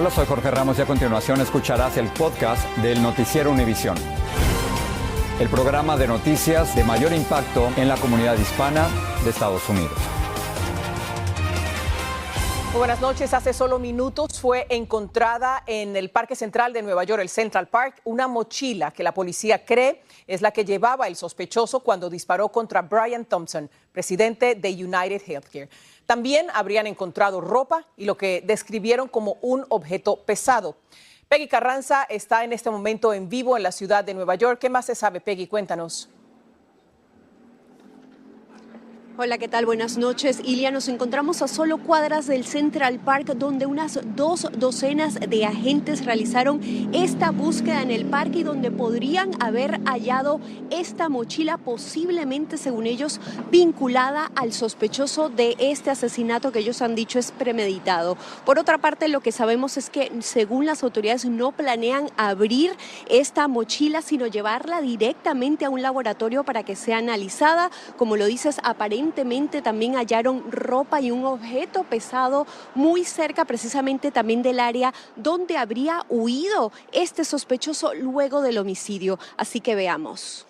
Hola, soy Jorge Ramos y a continuación escucharás el podcast del Noticiero Univisión. El programa de noticias de mayor impacto en la comunidad hispana de Estados Unidos. Muy buenas noches. Hace solo minutos fue encontrada en el Parque Central de Nueva York, el Central Park, una mochila que la policía cree es la que llevaba el sospechoso cuando disparó contra Brian Thompson, presidente de United Healthcare. También habrían encontrado ropa y lo que describieron como un objeto pesado. Peggy Carranza está en este momento en vivo en la ciudad de Nueva York. ¿Qué más se sabe, Peggy? Cuéntanos. Hola, ¿qué tal? Buenas noches. Ilia, nos encontramos a solo cuadras del Central Park, donde unas 2 docenas de agentes realizaron esta búsqueda en el parque y donde podrían haber hallado esta mochila, posiblemente, según ellos, vinculada al sospechoso de este asesinato que ellos han dicho es premeditado. Por otra parte, lo que sabemos es que, según las autoridades, no planean abrir esta mochila, sino llevarla directamente a un laboratorio para que sea analizada. Como lo dices, aparentemente también hallaron ropa y un objeto pesado muy cerca precisamente también del área donde habría huido este sospechoso luego del homicidio. Así que veamos.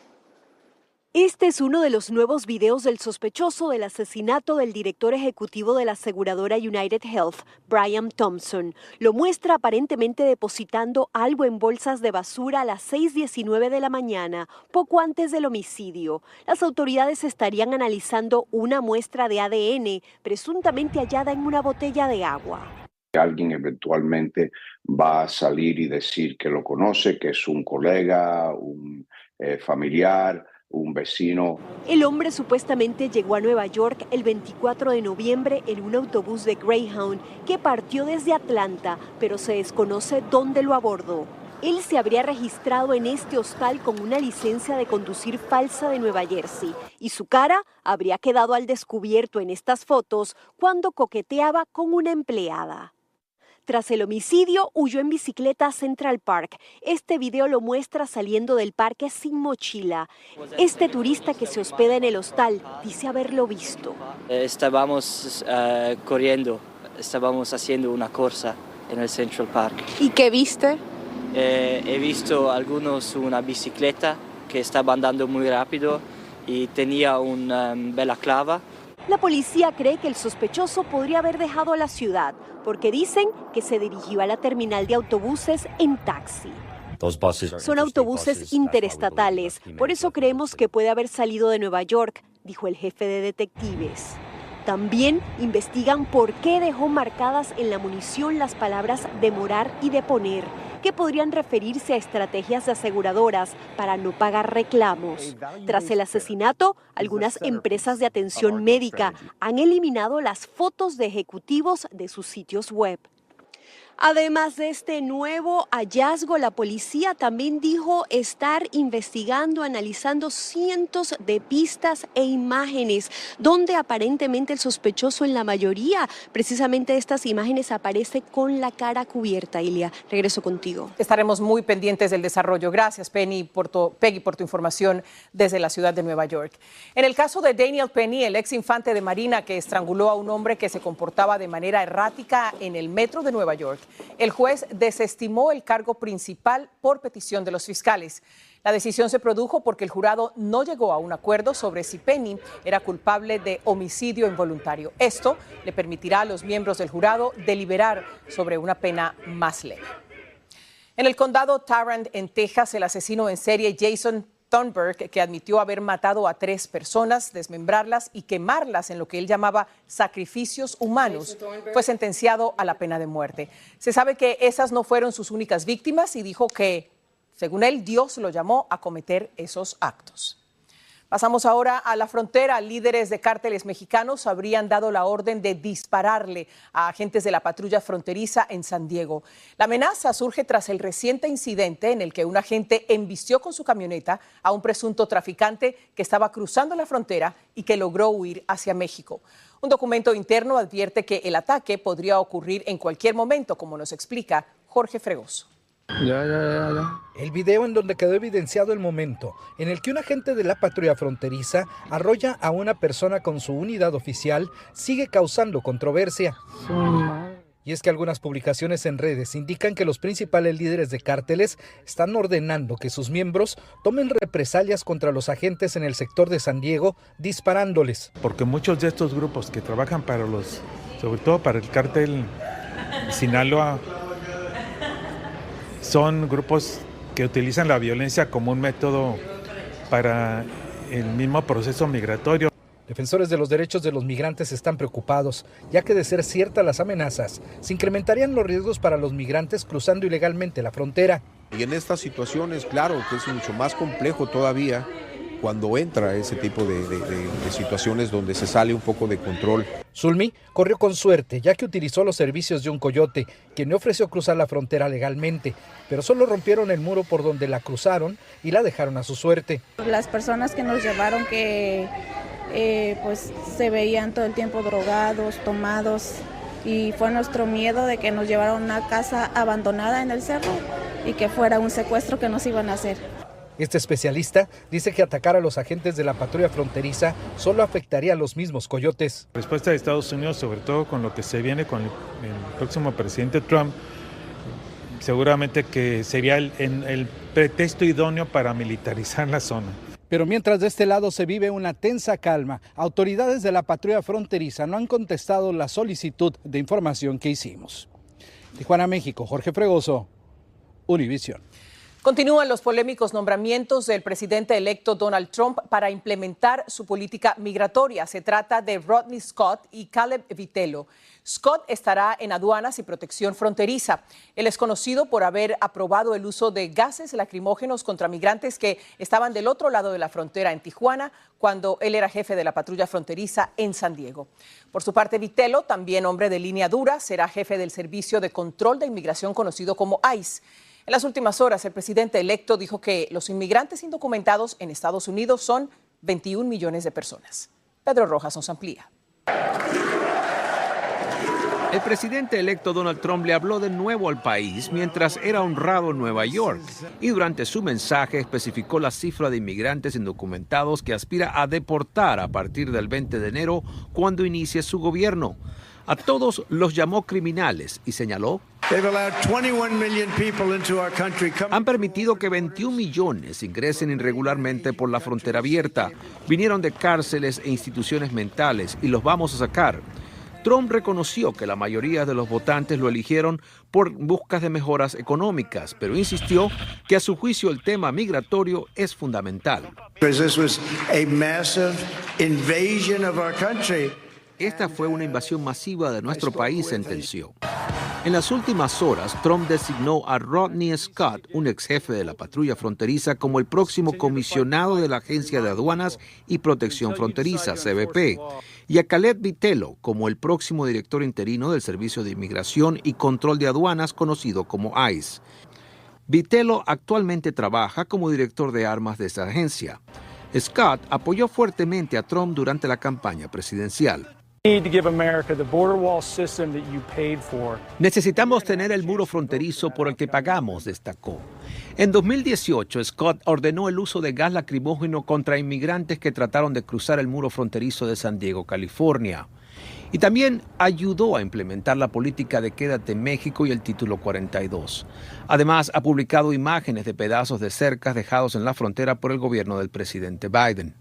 Este es uno de los nuevos videos del sospechoso del asesinato del director ejecutivo de la aseguradora United Health, Brian Thompson. Lo muestra aparentemente depositando algo en bolsas de basura a las 6:19 de la mañana, poco antes del homicidio. Las autoridades estarían analizando una muestra de ADN, presuntamente hallada en una botella de agua. Alguien eventualmente va a salir y decir que lo conoce, que es un colega, un familiar, un vecino. El hombre supuestamente llegó a Nueva York el 24 de noviembre en un autobús de Greyhound que partió desde Atlanta, pero se desconoce dónde lo abordó. Él se habría registrado en este hostal con una licencia de conducir falsa de Nueva Jersey y su cara habría quedado al descubierto en estas fotos cuando coqueteaba con una empleada. Tras el homicidio, huyó en bicicleta a Central Park. Este video lo muestra saliendo del parque sin mochila. Este turista que se hospeda en el hostal dice haberlo visto. Estábamos corriendo, estábamos haciendo una corsa en el Central Park. ¿Y qué viste? He visto una bicicleta que estaba andando muy rápido y tenía una balaclava. La policía cree que el sospechoso podría haber dejado la ciudad, porque dicen que se dirigió a la terminal de autobuses en taxi. Son autobuses interestatales, por eso creemos que puede haber salido de Nueva York, dijo el jefe de detectives. También investigan por qué dejó marcadas en la munición las palabras demorar y deponer, que podrían referirse a estrategias de aseguradoras para no pagar reclamos. Tras el asesinato, algunas empresas de atención médica han eliminado las fotos de ejecutivos de sus sitios web. Además de este nuevo hallazgo, la policía también dijo estar investigando, analizando cientos de pistas e imágenes, donde aparentemente el sospechoso en la mayoría, precisamente de estas imágenes, aparece con la cara cubierta. Ilia, regreso contigo. Estaremos muy pendientes del desarrollo. Gracias, Peggy, por tu información desde la ciudad de Nueva York. En el caso de Daniel Penny, el ex infante de Marina que estranguló a un hombre que se comportaba de manera errática en el metro de Nueva York, el juez desestimó el cargo principal por petición de los fiscales. La decisión se produjo porque el jurado no llegó a un acuerdo sobre si Penny era culpable de homicidio involuntario. Esto le permitirá a los miembros del jurado deliberar sobre una pena más leve. En el condado Tarrant, en Texas, el asesino en serie Jason Thornburg, que admitió haber matado a 3 personas, desmembrarlas y quemarlas en lo que él llamaba sacrificios humanos, fue sentenciado a la pena de muerte. Se sabe que esas no fueron sus únicas víctimas y dijo que, según él, Dios lo llamó a cometer esos actos. Pasamos ahora a la frontera. Líderes de cárteles mexicanos habrían dado la orden de dispararle a agentes de la patrulla fronteriza en San Diego. La amenaza surge tras el reciente incidente en el que un agente embistió con su camioneta a un presunto traficante que estaba cruzando la frontera y que logró huir hacia México. Un documento interno advierte que el ataque podría ocurrir en cualquier momento, como nos explica Jorge Fregoso. El video en donde quedó evidenciado el momento en el que un agente de la patrulla fronteriza arrolla a una persona con su unidad oficial sigue causando controversia. Y es que algunas publicaciones en redes indican que los principales líderes de cárteles están ordenando que sus miembros tomen represalias contra los agentes en el sector de San Diego, disparándoles. Porque muchos de estos grupos que trabajan sobre todo para el cártel Sinaloa, son grupos que utilizan la violencia como un método para el mismo proceso migratorio. Defensores de los derechos de los migrantes están preocupados, ya que de ser ciertas las amenazas, se incrementarían los riesgos para los migrantes cruzando ilegalmente la frontera. Y en estas situaciones, claro, que es mucho más complejo todavía cuando entra ese tipo de situaciones donde se sale un poco de control. Zulmi corrió con suerte, ya que utilizó los servicios de un coyote, quien le ofreció cruzar la frontera legalmente, pero solo rompieron el muro por donde la cruzaron y la dejaron a su suerte. Las personas que nos llevaron pues se veían todo el tiempo drogados, tomados, y fue nuestro miedo de que nos llevaran a una casa abandonada en el cerro y que fuera un secuestro que nos iban a hacer. Este especialista dice que atacar a los agentes de la patrulla fronteriza solo afectaría a los mismos coyotes. La respuesta de Estados Unidos, sobre todo con lo que se viene con el próximo presidente Trump, seguramente que sería el pretexto idóneo para militarizar la zona. Pero mientras de este lado se vive una tensa calma, autoridades de la patrulla fronteriza no han contestado la solicitud de información que hicimos. Tijuana, México, Jorge Fregoso, Univisión. Continúan los polémicos nombramientos del presidente electo Donald Trump para implementar su política migratoria. Se trata de Rodney Scott y Caleb Vitello. Scott estará en aduanas y protección fronteriza. Él es conocido por haber aprobado el uso de gases lacrimógenos contra migrantes que estaban del otro lado de la frontera en Tijuana, cuando él era jefe de la patrulla fronteriza en San Diego. Por su parte, Vitello, también hombre de línea dura, será jefe del Servicio de Control de Inmigración conocido como ICE. En las últimas horas, el presidente electo dijo que los inmigrantes indocumentados en Estados Unidos son 21 millones de personas. Pedro Rojas nos amplía. El presidente electo Donald Trump le habló de nuevo al país mientras era honrado en Nueva York y durante su mensaje especificó la cifra de inmigrantes indocumentados que aspira a deportar a partir del 20 de enero cuando inicie su gobierno. A todos los llamó criminales y señaló: han permitido que 21 millones ingresen irregularmente por la frontera abierta. Vinieron de cárceles e instituciones mentales y los vamos a sacar. Trump reconoció que la mayoría de los votantes lo eligieron por buscas de mejoras económicas, pero insistió que a su juicio el tema migratorio es fundamental. Esta fue una invasión masiva de nuestro país, sentenció. En las últimas horas, Trump designó a Rodney Scott, un ex jefe de la patrulla fronteriza, como el próximo comisionado de la Agencia de Aduanas y Protección Fronteriza, CBP, y a Caleb Vitello como el próximo director interino del Servicio de Inmigración y Control de Aduanas, conocido como ICE. Vitello actualmente trabaja como director de armas de esa agencia. Scott apoyó fuertemente a Trump durante la campaña presidencial. Necesitamos tener el muro fronterizo por el que pagamos, destacó. En 2018, Scott ordenó el uso de gas lacrimógeno contra inmigrantes que trataron de cruzar el muro fronterizo de San Diego, California. Y también ayudó a implementar la política de Quédate en México y el Título 42. Además, ha publicado imágenes de pedazos de cercas dejados en la frontera por el gobierno del presidente Biden.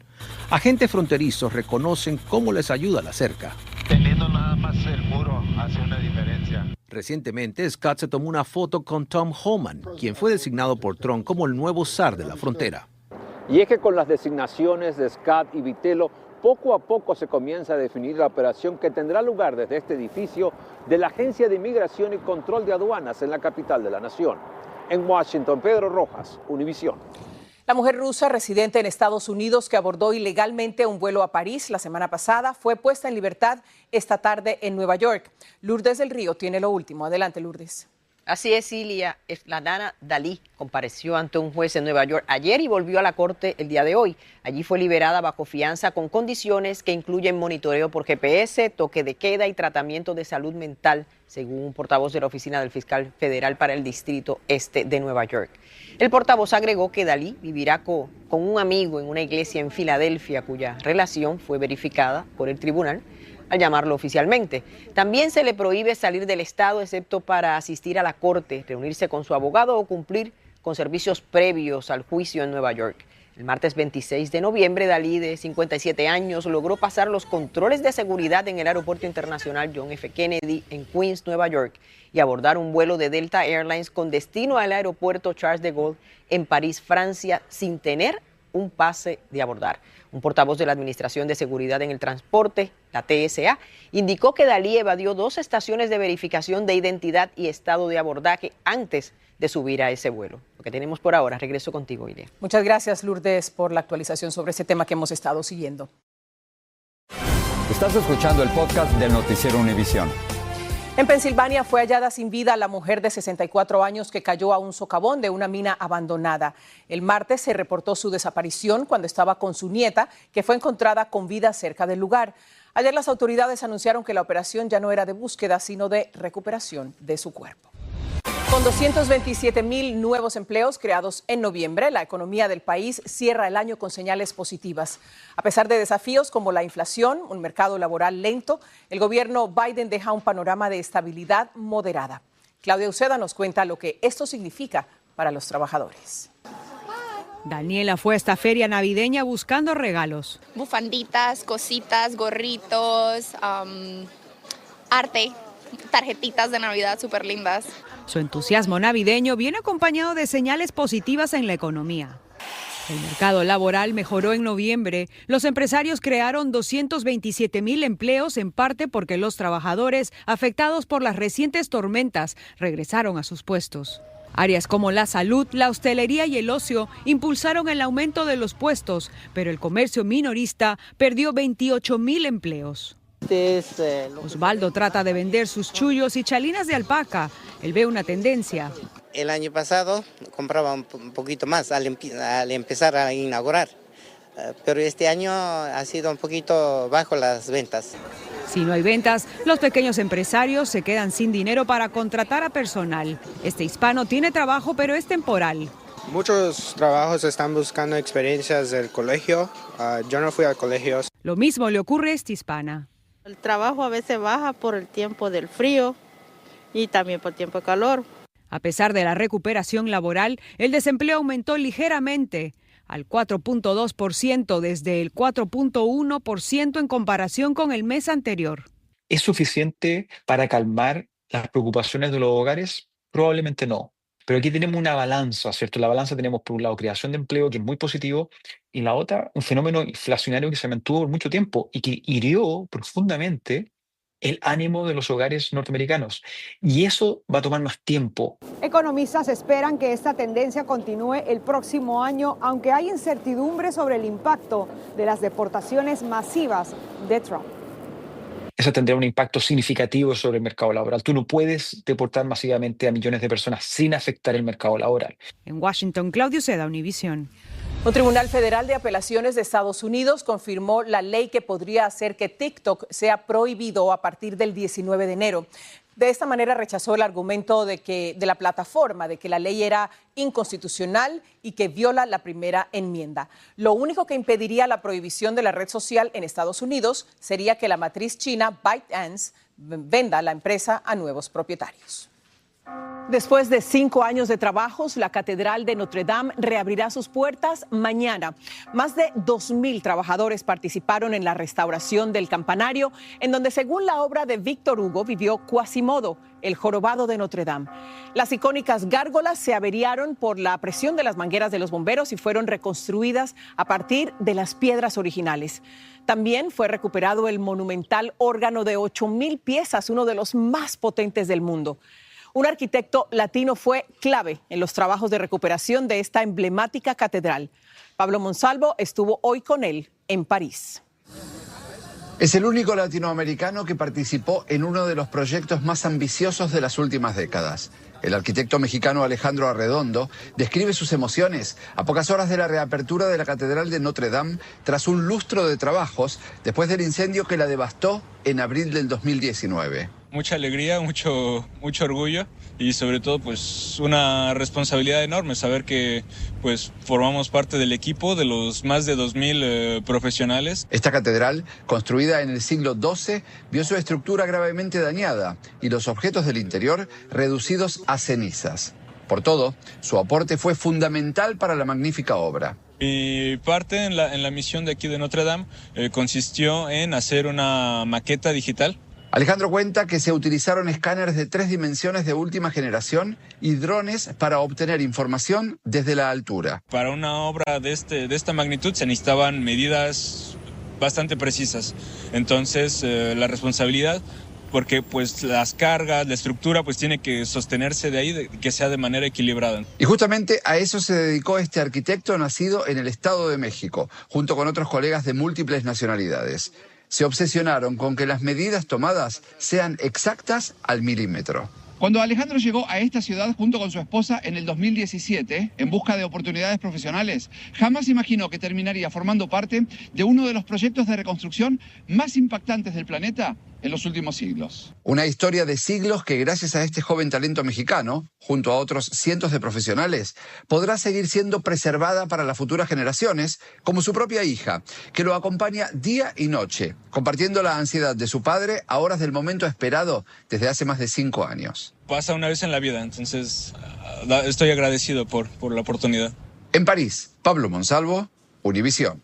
Agentes fronterizos reconocen cómo les ayuda la cerca. Teniendo nada más el muro hace una diferencia. Recientemente, Scott se tomó una foto con Tom Homan, quien fue designado por Trump como el nuevo zar de la frontera. Y es que con las designaciones de Scott y Vitello, poco a poco se comienza a definir la operación que tendrá lugar desde este edificio de la Agencia de Inmigración y Control de Aduanas en la capital de la nación. En Washington, Pedro Rojas, Univisión. La mujer rusa residente en Estados Unidos que abordó ilegalmente un vuelo a París la semana pasada fue puesta en libertad esta tarde en Nueva York. Lourdes del Río tiene lo último. Adelante, Lourdes. Así es, Ilia. Flanana Dalí compareció ante un juez en Nueva York ayer y volvió a la corte el día de hoy. Allí fue liberada bajo fianza con condiciones que incluyen monitoreo por GPS, toque de queda y tratamiento de salud mental, según un portavoz de la Oficina del Fiscal Federal para el Distrito Este de Nueva York. El portavoz agregó que Dalí vivirá con un amigo en una iglesia en Filadelfia, cuya relación fue verificada por el tribunal. al llamarlo oficialmente. También se le prohíbe salir del estado excepto para asistir a la corte, reunirse con su abogado o cumplir con servicios previos al juicio en Nueva York. El martes 26 de noviembre, Dalí, de 57 años, logró pasar los controles de seguridad en el Aeropuerto Internacional John F. Kennedy en Queens, Nueva York, y abordar un vuelo de Delta Airlines con destino al Aeropuerto Charles de Gaulle en París, Francia, sin tener un pase de abordar. Un portavoz de la Administración de Seguridad en el Transporte, la TSA, indicó que Dalí evadió 2 estaciones de verificación de identidad y estado de abordaje antes de subir a ese vuelo. Lo que tenemos por ahora. Regreso contigo, Ilia. Muchas gracias, Lourdes, por la actualización sobre ese tema que hemos estado siguiendo. Estás escuchando el podcast del Noticiero Univisión. En Pensilvania fue hallada sin vida la mujer de 64 años que cayó a un socavón de una mina abandonada. El martes se reportó su desaparición cuando estaba con su nieta, que fue encontrada con vida cerca del lugar. Ayer las autoridades anunciaron que la operación ya no era de búsqueda, sino de recuperación de su cuerpo. Con 227,000 nuevos empleos creados en noviembre, la economía del país cierra el año con señales positivas. A pesar de desafíos como la inflación, un mercado laboral lento, el gobierno Biden deja un panorama de estabilidad moderada. Claudia Uceda nos cuenta lo que esto significa para los trabajadores. Daniela fue a esta feria navideña buscando regalos. Bufanditas, cositas, gorritos, arte, tarjetitas de Navidad súper lindas. Su entusiasmo navideño viene acompañado de señales positivas en la economía. El mercado laboral mejoró en noviembre. Los empresarios crearon 227,000 empleos, en parte porque los trabajadores afectados por las recientes tormentas regresaron a sus puestos. Áreas como la salud, la hostelería y el ocio impulsaron el aumento de los puestos, pero el comercio minorista perdió 28,000 empleos. Osvaldo trata de vender sus chullos y chalinas de alpaca. Él ve una tendencia. El año pasado compraba un poquito más al empezar a inaugurar, pero este año ha sido un poquito bajo las ventas. Si no hay ventas, los pequeños empresarios se quedan sin dinero para contratar a personal. Este hispano tiene trabajo, pero es temporal. Muchos trabajos están buscando experiencias del colegio. Yo no fui al colegio. Lo mismo le ocurre a esta hispana. El trabajo a veces baja por el tiempo del frío y también por el tiempo de calor. A pesar de la recuperación laboral, el desempleo aumentó ligeramente al 4.2% desde el 4.1% en comparación con el mes anterior. ¿Es suficiente para calmar las preocupaciones de los hogares? Probablemente no. Pero aquí tenemos una balanza, ¿cierto? La balanza tenemos por un lado creación de empleo, que es muy positivo, y la otra, un fenómeno inflacionario que se mantuvo por mucho tiempo y que hirió profundamente el ánimo de los hogares norteamericanos. Y eso va a tomar más tiempo. Economistas esperan que esta tendencia continúe el próximo año, aunque hay incertidumbre sobre el impacto de las deportaciones masivas de Trump. Eso tendrá un impacto significativo sobre el mercado laboral. Tú no puedes deportar masivamente a millones de personas sin afectar el mercado laboral. En Washington, Claudia Uceda, Univisión. Un tribunal federal de apelaciones de Estados Unidos confirmó la ley que podría hacer que TikTok sea prohibido a partir del 19 de enero. De esta manera rechazó el argumento de la plataforma de que la ley era inconstitucional y que viola la primera enmienda. Lo único que impediría la prohibición de la red social en Estados Unidos sería que la matriz china ByteDance venda la empresa a nuevos propietarios. Después de 5 años de trabajos, la Catedral de Notre Dame reabrirá sus puertas mañana. Más de 2,000 trabajadores participaron en la restauración del campanario, en donde, según la obra de Víctor Hugo, vivió Quasimodo, el jorobado de Notre Dame. Las icónicas gárgolas se averiaron por la presión de las mangueras de los bomberos y fueron reconstruidas a partir de las piedras originales. También fue recuperado el monumental órgano de 8,000 piezas, uno de los más potentes del mundo. Un arquitecto latino fue clave en los trabajos de recuperación de esta emblemática catedral. Pablo Monsalvo estuvo hoy con él en París. Es el único latinoamericano que participó en uno de los proyectos más ambiciosos de las últimas décadas. El arquitecto mexicano Alejandro Arredondo describe sus emociones a pocas horas de la reapertura de la Catedral de Notre Dame tras un lustro de trabajos después del incendio que la devastó en abril del 2019. mucha alegría, mucho orgullo y sobre todo pues una responsabilidad enorme saber que pues formamos parte del equipo de los más de 2.000 profesionales. Esta catedral, construida en el siglo XII, vio su estructura gravemente dañada y los objetos del interior reducidos a cenizas. Por todo, su aporte fue fundamental para la magnífica obra. Mi parte en la misión de aquí de Notre Dame consistió en hacer una maqueta digital. Alejandro cuenta que se utilizaron escáneres de 3 dimensiones de última generación y drones para obtener información desde la altura. Para una obra de esta magnitud se necesitaban medidas bastante precisas. Entonces, la responsabilidad, porque pues las cargas, la estructura pues tiene que sostenerse de ahí, que sea de manera equilibrada. Y justamente a eso se dedicó este arquitecto nacido en el Estado de México, junto con otros colegas de múltiples nacionalidades. Se obsesionaron con que las medidas tomadas sean exactas al milímetro. Cuando Alejandro llegó a esta ciudad junto con su esposa en el 2017, en busca de oportunidades profesionales, jamás imaginó que terminaría formando parte de uno de los proyectos de reconstrucción más impactantes del planeta en los últimos siglos. Una historia de siglos que gracias a este joven talento mexicano, junto a otros cientos de profesionales, podrá seguir siendo preservada para las futuras generaciones, como su propia hija, que lo acompaña día y noche, compartiendo la ansiedad de su padre a horas del momento esperado desde hace más de 5 años. Pasa una vez en la vida, entonces estoy agradecido por la oportunidad. En París, Pablo Monsalvo, Univisión.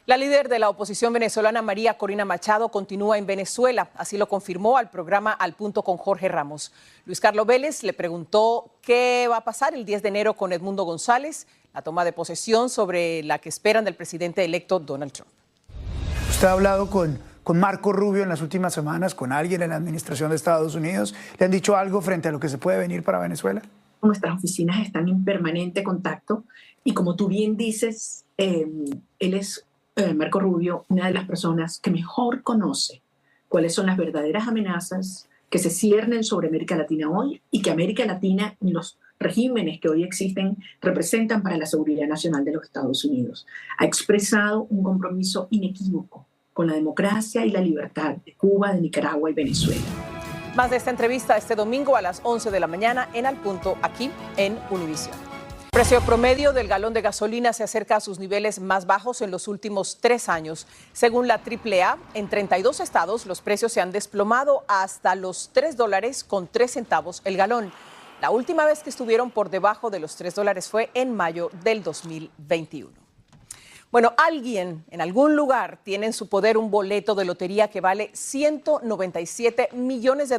La líder de la oposición venezolana, María Corina Machado, continúa en Venezuela. Así lo confirmó al programa Al Punto con Jorge Ramos. Luis Carlos Vélez le preguntó qué va a pasar el 10 de enero con Edmundo González, la toma de posesión sobre la que esperan del presidente electo Donald Trump. ¿Usted ha hablado con Marco Rubio en las últimas semanas, con alguien en la administración de Estados Unidos? ¿Le han dicho algo frente a lo que se puede venir para Venezuela? Nuestras oficinas están en permanente contacto y como tú bien dices, él es... Marco Rubio, una de las personas que mejor conoce cuáles son las verdaderas amenazas que se ciernen sobre América Latina hoy y que América Latina y los regímenes que hoy existen representan para la seguridad nacional de los Estados Unidos. Ha expresado un compromiso inequívoco con la democracia y la libertad de Cuba, de Nicaragua y Venezuela. Más de esta entrevista este domingo a las 11 de la mañana en Al Punto, aquí en Univisión. El precio promedio del galón de gasolina se acerca a sus niveles más bajos en los últimos 3 años. Según la AAA, en 32 estados los precios se han desplomado hasta los $3.03 el galón. La última vez que estuvieron por debajo de los $3 fue en mayo del 2021. Bueno, alguien en algún lugar tiene en su poder un boleto de lotería que vale $197 millones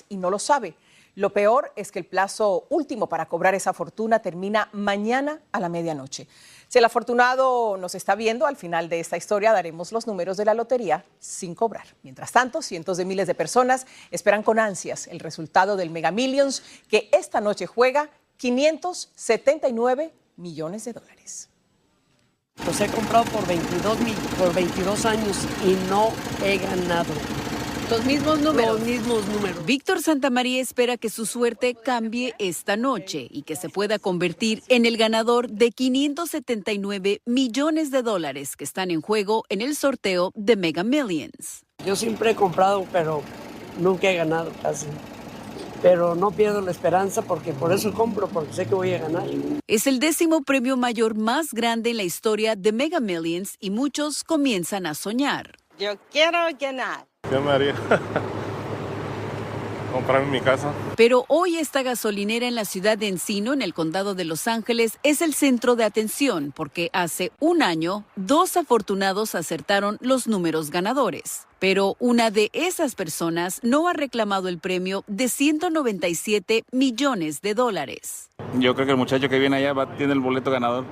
y no lo sabe. Lo peor es que el plazo último para cobrar esa fortuna termina mañana a la medianoche. Si el afortunado nos está viendo, al final de esta historia daremos los números de la lotería sin cobrar. Mientras tanto, cientos de miles de personas esperan con ansias el resultado del Mega Millions, que esta noche juega $579 millones. Los he comprado por 22 años y no he ganado. Los mismos números. Los mismos números. Víctor Santamaría espera que su suerte cambie esta noche y que se pueda convertir en el ganador de $579 millones que están en juego en el sorteo de Mega Millions. Yo siempre he comprado, pero nunca he ganado casi. Pero no pierdo la esperanza porque por eso compro, porque sé que voy a ganar. Es el 10º premio mayor más grande en la historia de Mega Millions y muchos comienzan a soñar. Yo quiero ganar. ¿Qué me haría? Comprarme mi casa. Pero hoy esta gasolinera en la ciudad de Encino, en el condado de Los Ángeles, es el centro de atención porque hace un año 2 afortunados acertaron los números ganadores. Pero una de esas personas no ha reclamado el premio de $197 millones. Yo creo que el muchacho que viene allá tiene el boleto ganador.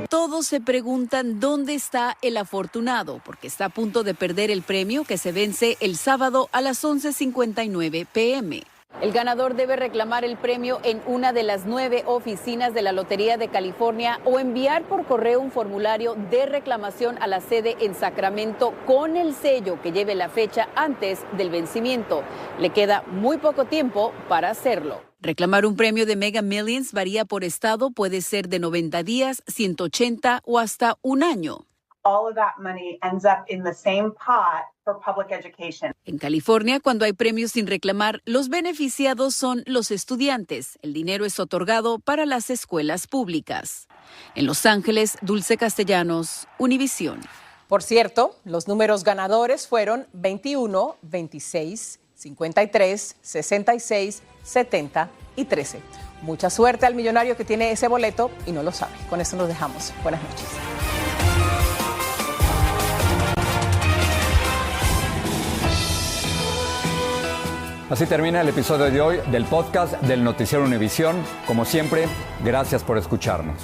Todos se preguntan dónde está el afortunado, porque está a punto de perder el premio que se vence el sábado a las 11:59 p.m. El ganador debe reclamar el premio en una de las 9 oficinas de la Lotería de California o enviar por correo un formulario de reclamación a la sede en Sacramento con el sello que lleve la fecha antes del vencimiento. Le queda muy poco tiempo para hacerlo. Reclamar un premio de Mega Millions varía por estado, puede ser de 90 días, 180 o hasta un año. all of that money ends up in the same pot for public education. En California, cuando hay premios sin reclamar, los beneficiados son los estudiantes. El dinero es otorgado para las escuelas públicas. En Los Ángeles, Dulce Castellanos, Univisión. Por cierto, los números ganadores fueron 21, 26, 53, 66, 70 y 13. Mucha suerte al millonario que tiene ese boleto y no lo sabe. Con eso nos dejamos. Buenas noches. Así termina el episodio de hoy del podcast del Noticiero Univisión. Como siempre, gracias por escucharnos.